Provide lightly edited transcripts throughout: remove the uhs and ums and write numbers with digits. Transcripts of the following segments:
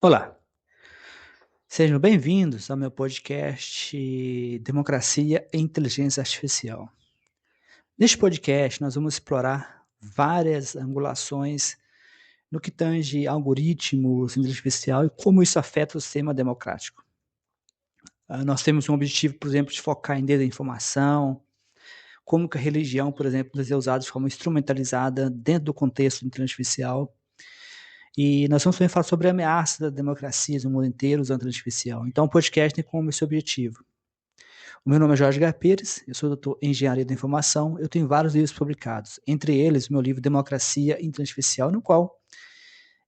Olá, sejam bem-vindos ao meu podcast Democracia e Inteligência Artificial. Neste podcast, nós vamos explorar várias angulações no que tange algoritmos, inteligência artificial e como isso afeta o sistema democrático. Nós temos um objetivo, por exemplo, de focar em desinformação, como que a religião, por exemplo, deve ser usada de forma instrumentalizada dentro do contexto da inteligência artificial. E nós vamos também falar sobre a ameaça da democracia no mundo inteiro usando a inteligência artificial. Então, o podcast tem como esse objetivo. O meu nome é Jorge H. Pires, eu sou doutor em Engenharia da Informação, eu tenho vários livros publicados, entre eles o meu livro Democracia e Inteligência Artificial, no qual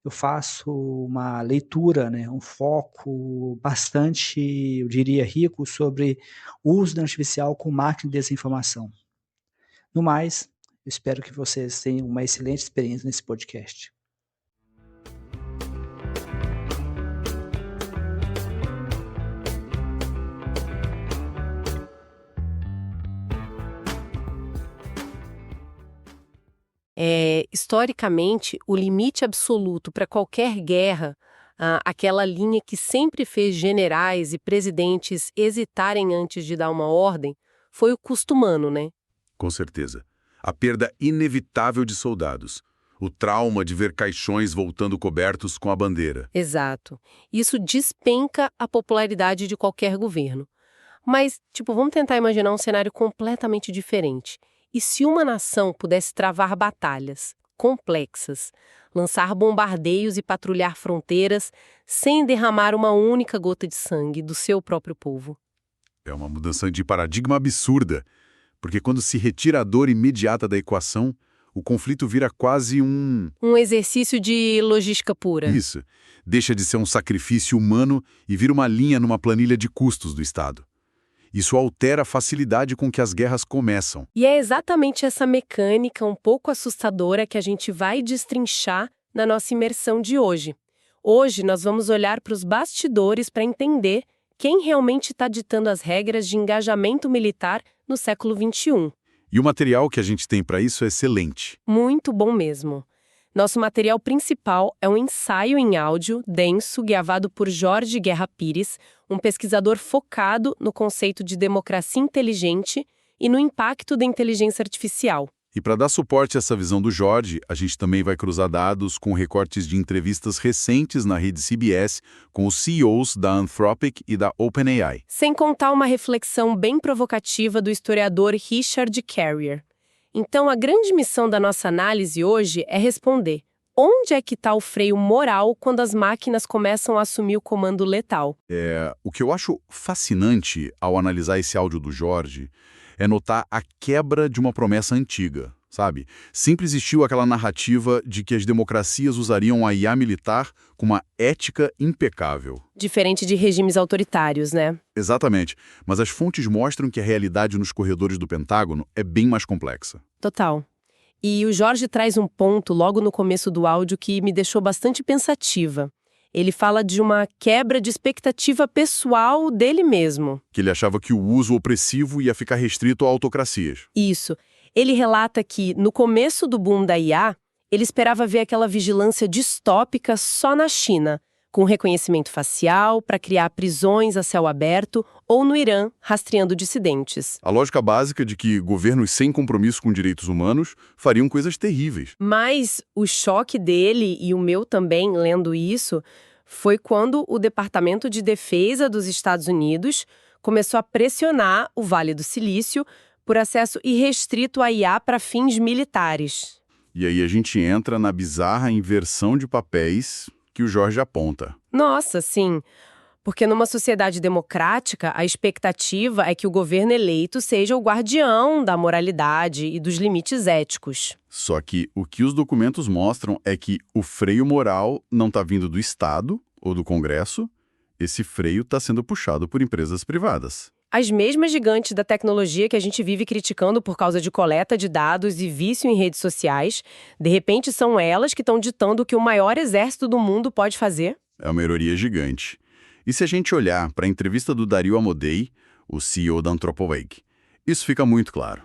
eu faço uma leitura, um foco bastante, eu diria, rico sobre o uso da inteligência artificial com máquina de desinformação. No mais, eu espero que vocês tenham uma excelente experiência nesse podcast. Historicamente, o limite absoluto para qualquer guerra, aquela linha que sempre fez generais e presidentes hesitarem antes de dar uma ordem, foi o custo humano, né? Com certeza. A perda inevitável de soldados. O trauma de ver caixões voltando cobertos com a bandeira. Exato. Isso despenca a popularidade de qualquer governo. Mas, vamos tentar imaginar um cenário completamente diferente. E se uma nação pudesse travar batalhas complexas, lançar bombardeios e patrulhar fronteiras sem derramar uma única gota de sangue do seu próprio povo? É uma mudança de paradigma absurda, porque quando se retira a dor imediata da equação, o conflito vira quase um exercício de logística pura. Isso. Deixa de ser um sacrifício humano e vira uma linha numa planilha de custos do Estado. Isso altera a facilidade com que as guerras começam. E é exatamente essa mecânica um pouco assustadora que a gente vai destrinchar na nossa imersão de hoje. Hoje nós vamos olhar para os bastidores para entender quem realmente está ditando as regras de engajamento militar no século XXI. E o material que a gente tem para isso é excelente. Muito bom mesmo. Nosso material principal é um ensaio em áudio denso gravado por Jorge Guerra Pires, um pesquisador focado no conceito de democracia inteligente e no impacto da inteligência artificial. E para dar suporte a essa visão do Jorge, a gente também vai cruzar dados com recortes de entrevistas recentes na rede CBS com os CEOs da Anthropic e da OpenAI. Sem contar uma reflexão bem provocativa do historiador Richard Carrier. Então, a grande missão da nossa análise hoje é responder: onde é que está o freio moral quando as máquinas começam a assumir o comando letal? O que eu acho fascinante ao analisar esse áudio do Jorge é notar a quebra de uma promessa antiga, sabe? Sempre existiu aquela narrativa de que as democracias usariam a IA militar com uma ética impecável. Diferente de regimes autoritários, né? Exatamente, mas as fontes mostram que a realidade nos corredores do Pentágono é bem mais complexa. Total. E o Jorge traz um ponto logo no começo do áudio que me deixou bastante pensativa. Ele fala de uma quebra de expectativa pessoal dele mesmo. Que ele achava que o uso opressivo ia ficar restrito a autocracias. Isso. Ele relata que, no começo do boom da IA, ele esperava ver aquela vigilância distópica só na China, com reconhecimento facial para criar prisões a céu aberto, ou no Irã, rastreando dissidentes. A lógica básica de que governos sem compromisso com direitos humanos fariam coisas terríveis. Mas o choque dele, e o meu também, lendo isso, foi quando o Departamento de Defesa dos Estados Unidos começou a pressionar o Vale do Silício por acesso irrestrito à IA para fins militares. E aí a gente entra na bizarra inversão de papéis que o Jorge aponta. Nossa, sim. Porque numa sociedade democrática, a expectativa é que o governo eleito seja o guardião da moralidade e dos limites éticos. Só que o que os documentos mostram é que o freio moral não está vindo do Estado ou do Congresso, esse freio está sendo puxado por empresas privadas. As mesmas gigantes da tecnologia que a gente vive criticando por causa de coleta de dados e vício em redes sociais, de repente são elas que estão ditando o que o maior exército do mundo pode fazer? É uma ironia gigante. E se a gente olhar para a entrevista do Dario Amodei, o CEO da Anthropic, isso fica muito claro.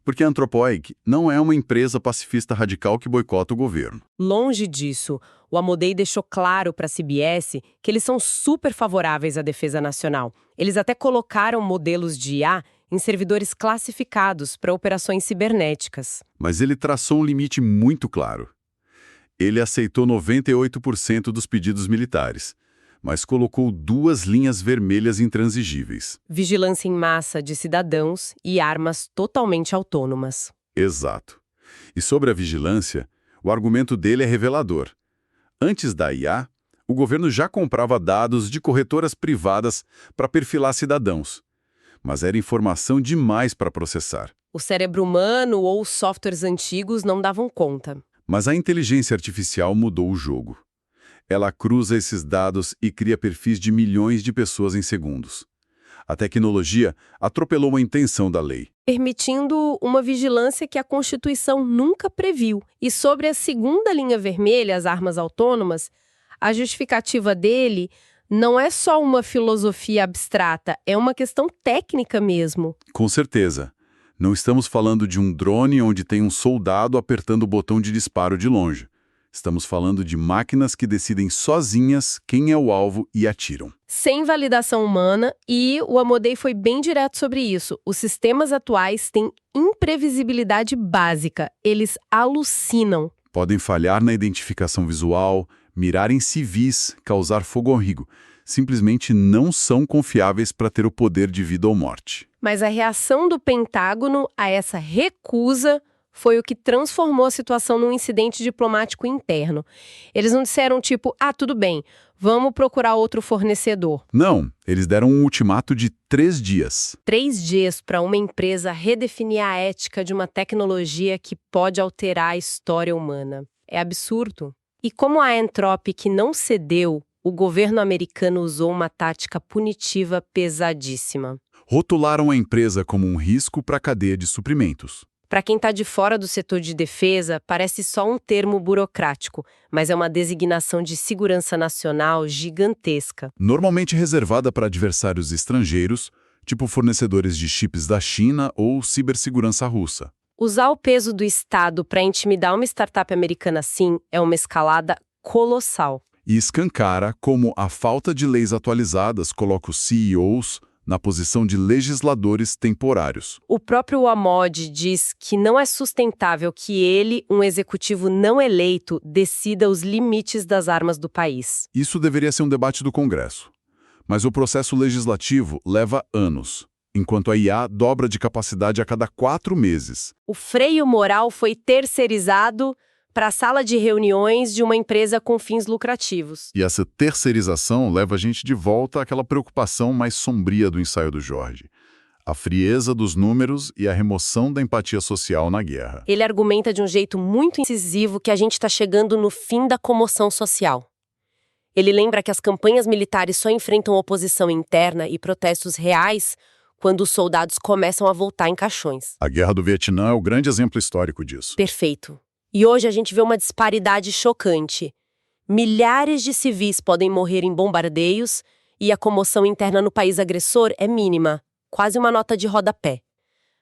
Porque a Anthropoid não é uma empresa pacifista radical que boicota o governo. Longe disso, o Amodei deixou claro para a CBS que eles são super favoráveis à defesa nacional. Eles até colocaram modelos de IA em servidores classificados para operações cibernéticas. Mas ele traçou um limite muito claro. Ele aceitou 98% dos pedidos militares, mas colocou 2 linhas vermelhas intransigíveis. Vigilância em massa de cidadãos e armas totalmente autônomas. Exato. E sobre a vigilância, o argumento dele é revelador. Antes da IA, o governo já comprava dados de corretoras privadas para perfilar cidadãos. Mas era informação demais para processar. O cérebro humano ou os softwares antigos não davam conta. Mas a inteligência artificial mudou o jogo. Ela cruza esses dados e cria perfis de milhões de pessoas em segundos. A tecnologia atropelou a intenção da lei. Permitindo uma vigilância que a Constituição nunca previu. E sobre a segunda linha vermelha, as armas autônomas, a justificativa dele não é só uma filosofia abstrata, é uma questão técnica mesmo. Com certeza. Não estamos falando de um drone onde tem um soldado apertando o botão de disparo de longe. Estamos falando de máquinas que decidem sozinhas quem é o alvo e atiram. Sem validação humana, e o Amodei foi bem direto sobre isso. Os sistemas atuais têm imprevisibilidade básica. Eles alucinam. Podem falhar na identificação visual, mirar em civis, causar fogo amigo. Simplesmente não são confiáveis para ter o poder de vida ou morte. Mas a reação do Pentágono a essa recusa foi o que transformou a situação num incidente diplomático interno. Eles não disseram tipo, tudo bem, vamos procurar outro fornecedor. Não, eles deram um ultimato de 3 dias. 3 dias para uma empresa redefinir a ética de uma tecnologia que pode alterar a história humana. É absurdo. E como a Anthropic não cedeu, o governo americano usou uma tática punitiva pesadíssima. Rotularam a empresa como um risco para a cadeia de suprimentos. Para quem está de fora do setor de defesa, parece só um termo burocrático, mas é uma designação de segurança nacional gigantesca. Normalmente reservada para adversários estrangeiros, tipo fornecedores de chips da China ou cibersegurança russa. Usar o peso do Estado para intimidar uma startup americana assim é uma escalada colossal. E escancara como a falta de leis atualizadas coloca os CEOs na posição de legisladores temporários. O próprio Amod diz que não é sustentável que ele, um executivo não eleito, decida os limites das armas do país. Isso deveria ser um debate do Congresso. Mas o processo legislativo leva anos, enquanto a IA dobra de capacidade a cada 4 meses. O freio moral foi terceirizado para a sala de reuniões de uma empresa com fins lucrativos. E essa terceirização leva a gente de volta àquela preocupação mais sombria do ensaio do Jorge. A frieza dos números e a remoção da empatia social na guerra. Ele argumenta de um jeito muito incisivo que a gente está chegando no fim da comoção social. Ele lembra que as campanhas militares só enfrentam oposição interna e protestos reais quando os soldados começam a voltar em caixões. A Guerra do Vietnã é o grande exemplo histórico disso. Perfeito. E hoje a gente vê uma disparidade chocante. Milhares de civis podem morrer em bombardeios e a comoção interna no país agressor é mínima, quase uma nota de rodapé.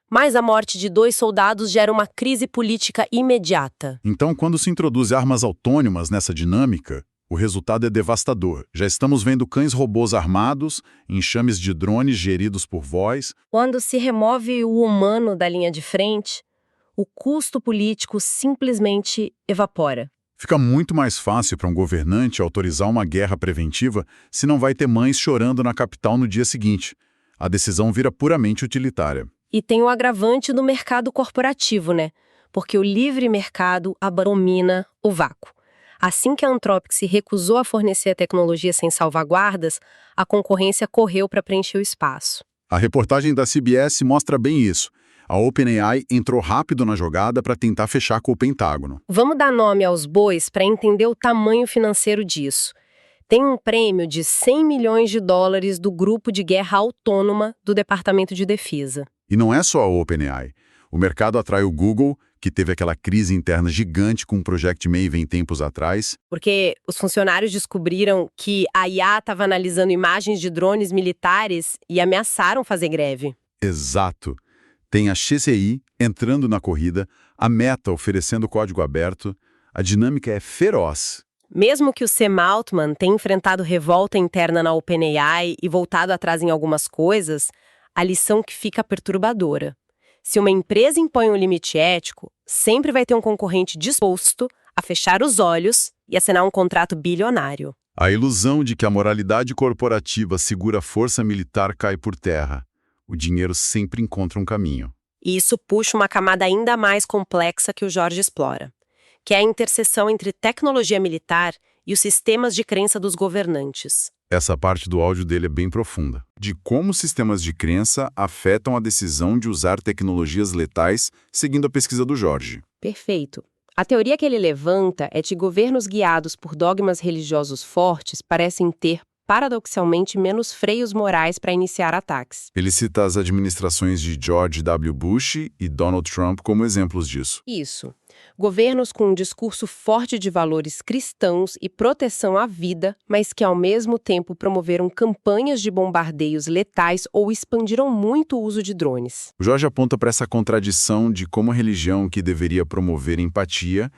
Mas a morte de 2 soldados gera uma crise política imediata. Então, quando se introduz armas autônomas nessa dinâmica, o resultado é devastador. Já estamos vendo cães-robôs armados, enxames de drones geridos por voz. Quando se remove o humano da linha de frente, o custo político simplesmente evapora. Fica muito mais fácil para um governante autorizar uma guerra preventiva se não vai ter mães chorando na capital no dia seguinte. A decisão vira puramente utilitária. E tem o agravante do mercado corporativo, né? Porque o livre mercado abomina o vácuo. Assim que a Anthropic se recusou a fornecer a tecnologia sem salvaguardas, a concorrência correu para preencher o espaço. A reportagem da CBS mostra bem isso. A OpenAI entrou rápido na jogada para tentar fechar com o Pentágono. Vamos dar nome aos bois para entender o tamanho financeiro disso. Tem um prêmio de 100 milhões de dólares do Grupo de Guerra Autônoma do Departamento de Defesa. E não é só a OpenAI. O mercado atrai o Google, que teve aquela crise interna gigante com o Project Maven tempos atrás. Porque os funcionários descobriram que a IA estava analisando imagens de drones militares e ameaçaram fazer greve. Exato. Tem a XCI entrando na corrida, a Meta oferecendo código aberto. A dinâmica é feroz. Mesmo que o Sam Altman tenha enfrentado revolta interna na OpenAI e voltado atrás em algumas coisas, a lição que fica perturbadora. Se uma empresa impõe um limite ético, sempre vai ter um concorrente disposto a fechar os olhos e assinar um contrato bilionário. A ilusão de que a moralidade corporativa segura a força militar cai por terra. O dinheiro sempre encontra um caminho. E isso puxa uma camada ainda mais complexa que o Jorge explora, que é a interseção entre tecnologia militar e os sistemas de crença dos governantes. Essa parte do áudio dele é bem profunda. De como sistemas de crença afetam a decisão de usar tecnologias letais, seguindo a pesquisa do Jorge. Perfeito. A teoria que ele levanta é de que governos guiados por dogmas religiosos fortes parecem ter, paradoxalmente, menos freios morais para iniciar ataques. Ele cita as administrações de George W. Bush e Donald Trump como exemplos disso. Isso. Governos com um discurso forte de valores cristãos e proteção à vida, mas que ao mesmo tempo promoveram campanhas de bombardeios letais ou expandiram muito o uso de drones. O Jorge aponta para essa contradição de como a religião que deveria promover empatia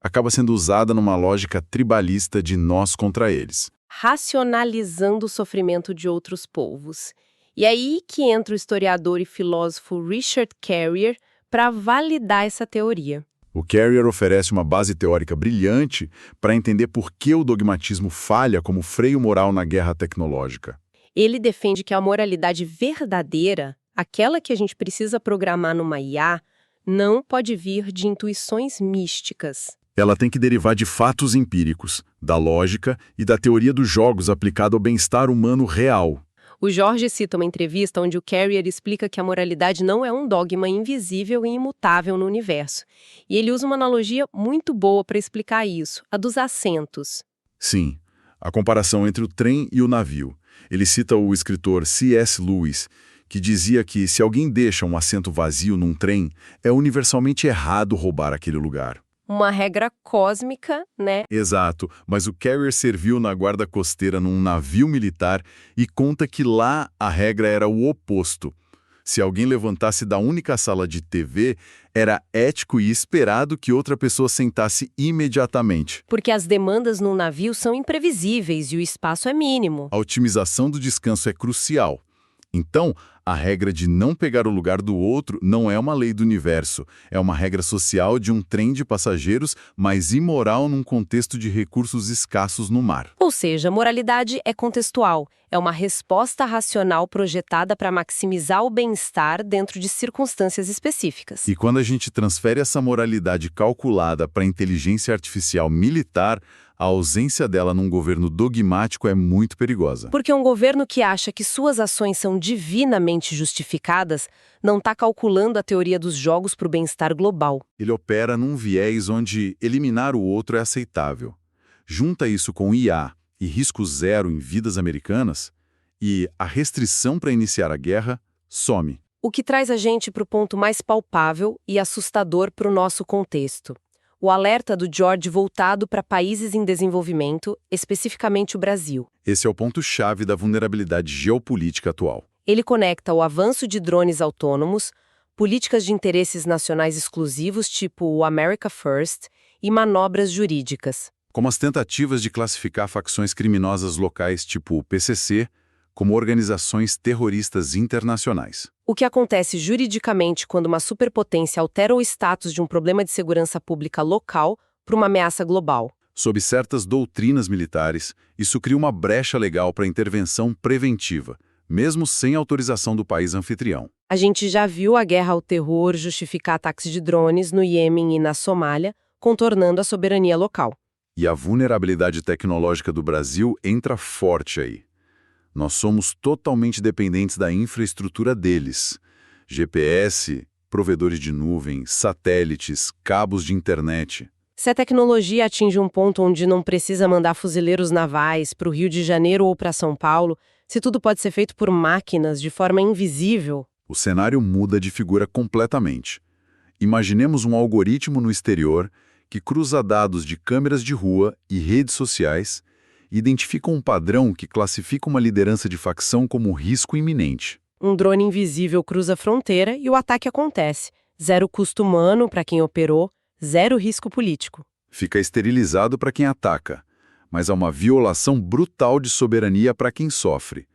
acaba sendo usada numa lógica tribalista de nós contra eles. Racionalizando o sofrimento de outros povos. E é aí que entra o historiador e filósofo Richard Carrier para validar essa teoria. O Carrier oferece uma base teórica brilhante para entender por que o dogmatismo falha como freio moral na guerra tecnológica. Ele defende que a moralidade verdadeira, aquela que a gente precisa programar numa IA, não pode vir de intuições místicas. Ela tem que derivar de fatos empíricos, da lógica e da teoria dos jogos aplicada ao bem-estar humano real. O Jorge cita uma entrevista onde o Carrier explica que a moralidade não é um dogma invisível e imutável no universo. E ele usa uma analogia muito boa para explicar isso, a dos assentos. Sim, a comparação entre o trem e o navio. Ele cita o escritor C.S. Lewis, que dizia que se alguém deixa um assento vazio num trem, é universalmente errado roubar aquele lugar. Uma regra cósmica, né? Exato, mas o Carrier serviu na guarda costeira num navio militar e conta que lá a regra era o oposto. Se alguém levantasse da única sala de TV, era ético e esperado que outra pessoa sentasse imediatamente. Porque as demandas num navio são imprevisíveis e o espaço é mínimo. A otimização do descanso é crucial. Então, a regra de não pegar o lugar do outro não é uma lei do universo, é uma regra social de um trem de passageiros, mas imoral num contexto de recursos escassos no mar. Ou seja, moralidade é contextual, é uma resposta racional projetada para maximizar o bem-estar dentro de circunstâncias específicas. E quando a gente transfere essa moralidade calculada para a inteligência artificial militar, a ausência dela num governo dogmático é muito perigosa. Porque um governo que acha que suas ações são divinamente justificadas não está calculando a teoria dos jogos para o bem-estar global. Ele opera num viés onde eliminar o outro é aceitável. Junta isso com IA e risco zero em vidas americanas, e a restrição para iniciar a guerra some. O que traz a gente para o ponto mais palpável e assustador para o nosso contexto. O alerta do George voltado para países em desenvolvimento, especificamente o Brasil. Esse é o ponto-chave da vulnerabilidade geopolítica atual. Ele conecta o avanço de drones autônomos, políticas de interesses nacionais exclusivos tipo o America First e manobras jurídicas. Como as tentativas de classificar facções criminosas locais tipo o PCC como organizações terroristas internacionais. O que acontece juridicamente quando uma superpotência altera o status de um problema de segurança pública local para uma ameaça global. Sob certas doutrinas militares, isso cria uma brecha legal para intervenção preventiva, mesmo sem autorização do país anfitrião. A gente já viu a guerra ao terror justificar ataques de drones no Iêmen e na Somália, contornando a soberania local. E a vulnerabilidade tecnológica do Brasil entra forte aí. Nós somos totalmente dependentes da infraestrutura deles. GPS, provedores de nuvem, satélites, cabos de internet. Se a tecnologia atinge um ponto onde não precisa mandar fuzileiros navais para o Rio de Janeiro ou para São Paulo, se tudo pode ser feito por máquinas de forma invisível... O cenário muda de figura completamente. Imaginemos um algoritmo no exterior que cruza dados de câmeras de rua e redes sociais e identifica um padrão que classifica uma liderança de facção como risco iminente. Um drone invisível cruza a fronteira e o ataque acontece. Zero custo humano para quem operou, zero risco político. Fica esterilizado para quem ataca, mas há uma violação brutal de soberania para quem sofre.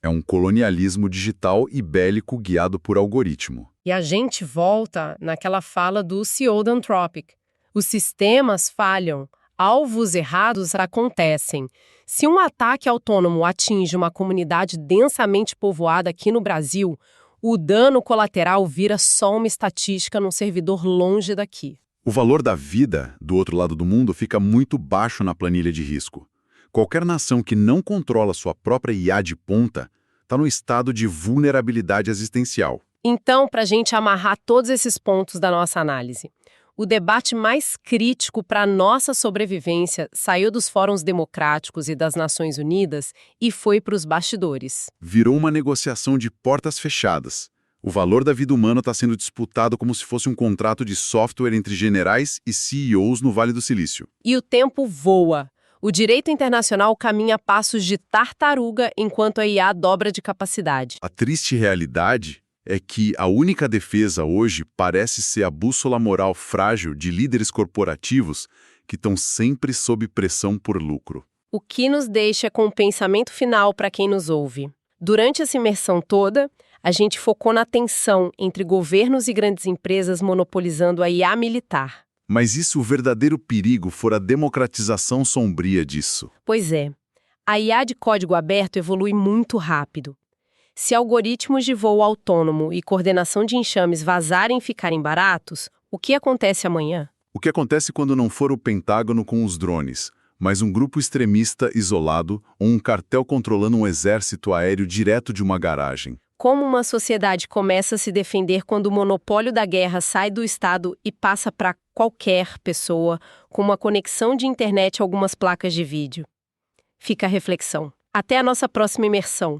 É um colonialismo digital e bélico guiado por algoritmo. E a gente volta naquela fala do CEO da Anthropic. Os sistemas falham, alvos errados acontecem. Se um ataque autônomo atinge uma comunidade densamente povoada aqui no Brasil, o dano colateral vira só uma estatística num servidor longe daqui. O valor da vida do outro lado do mundo fica muito baixo na planilha de risco. Qualquer nação que não controla sua própria IA de ponta está no estado de vulnerabilidade existencial. Então, para a gente amarrar todos esses pontos da nossa análise, o debate mais crítico para a nossa sobrevivência saiu dos fóruns democráticos e das Nações Unidas e foi para os bastidores. Virou uma negociação de portas fechadas. O valor da vida humana está sendo disputado como se fosse um contrato de software entre generais e CEOs no Vale do Silício. E o tempo voa. O direito internacional caminha a passos de tartaruga enquanto a IA dobra de capacidade. A triste realidade é que a única defesa hoje parece ser a bússola moral frágil de líderes corporativos que estão sempre sob pressão por lucro. O que nos deixa com um pensamento final para quem nos ouve. Durante essa imersão toda, a gente focou na tensão entre governos e grandes empresas monopolizando a IA militar. Mas e se o verdadeiro perigo for a democratização sombria disso? Pois é, a IA de código aberto evolui muito rápido. Se algoritmos de voo autônomo e coordenação de enxames vazarem e ficarem baratos, o que acontece amanhã? O que acontece quando não for o Pentágono com os drones, mas um grupo extremista isolado ou um cartel controlando um exército aéreo direto de uma garagem? Como uma sociedade começa a se defender quando o monopólio da guerra sai do Estado e passa para qualquer pessoa com uma conexão de internet e algumas placas de vídeo? Fica a reflexão. Até a nossa próxima imersão.